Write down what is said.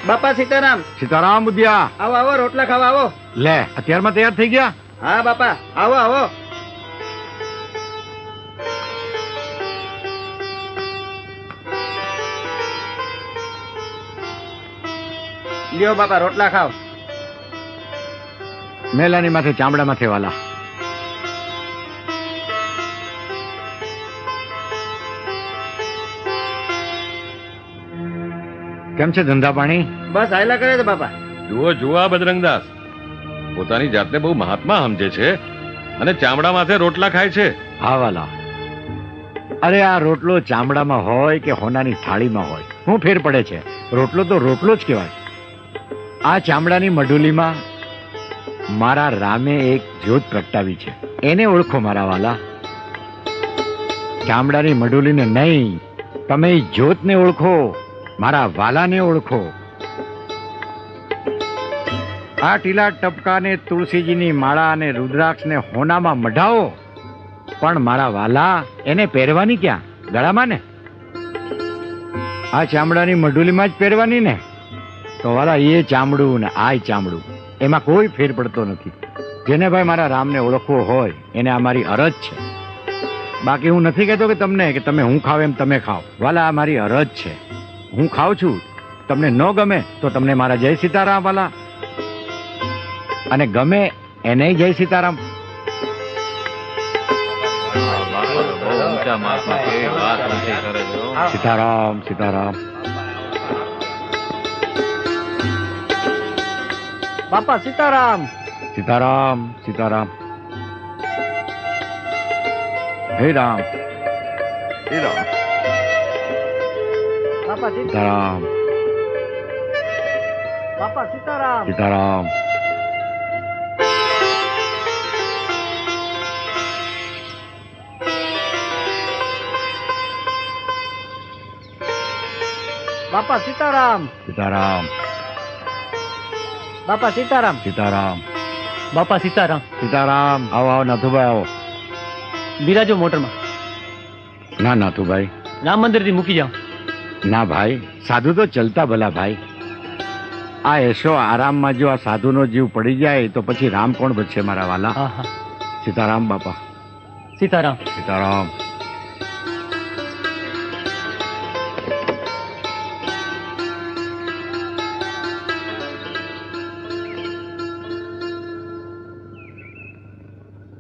બાપા સીતારામ. સીતારામ બુધિયા. આવો આવો, રોટલા ખાવા આવો. લે, અત્યારમાં તૈયાર થઈ ગયા? હા બાપા, આવો આવો. લ્યો બાપા, રોટલા ખાવ. મેલાની માથે ચામડા માથે વાલા. કેમ છે ધંધા પાણી? બસ હાયલા કરે છે બાપા. જુઓ જુઓ આ બજરંગદાસ પોતાની જાતને બહુ મહાત્મા સમજે છે અને ચામડા માથે રોટલા ખાય છે. હા વાલા. અરે આ રોટલો ચામડામાં હોય કે હોનાની થાળીમાં હોય, શું ફેર પડે છે? રોટલો તો રોટલો જ કહેવાય. આ ચામડાની મઢુલીમાં મારા રામે એક જ્યોત પ્રગટાવી છે, એને ઓળખો મારા વાલા. ચામડાની મઢુલીને નહીં, તમે જ્યોતને ઓળખો, મારા વાલાને ઓળખો. આ ટીલા ટપકાને, તુલસીજીની માળા અને રુદ્રાક્ષને હોનામાં મઢાવો, પણ મારા વાલા એને પહેરવાની ક્યાં? ગળામાં ને. આ ચામડાની મઢુલીમાં જ પહેરવાની ને. તો વાલા એ ચામડું ને આ ચામડું, એમાં કોઈ ફેર પડતો નથી. જેને ભાઈ મારા રામને ઓળખવો હોય એને આ મારી અરજ છે. બાકી હું નથી કહેતો કે તમને કે તમે હું ખાવ એમ તમે ખાઓ. વાલા આ મારી અરજ છે. હું ખાઉં છું, તમને ન ગમે તો તમને મારા જય સીતારામ વાલા, અને ગમે એને જય સીતારામ. સીતારામ સીતારામ. બાપા સીતારામ. સીતારામ સીતારામ. હે રામ. હે રામ. બાપા સીતારામ. બાપા સીતારામ. સીતારામ. બાપા સીતારામ. સીતારામ. બાપા સીતારામ. સીતારામ. બાપા સીતારામ. સીતારામ. આવો આવો નાથુભાઈ આવો. બિરાજો મોટરમાં. ના નાથુભાઈ, રામ મંદિર થી મૂકી જાઓ. ના ભાઈ, સાધુ તો ચલતા ભલા ભાઈ. આ એશો આરામમાં જો આ સાધુનો જીવ પડી જાય તો પછી રામ કોણ બચશે મારા વાલા. હા હા. સીતારામ બાપા. સીતારામ. સીતારામ.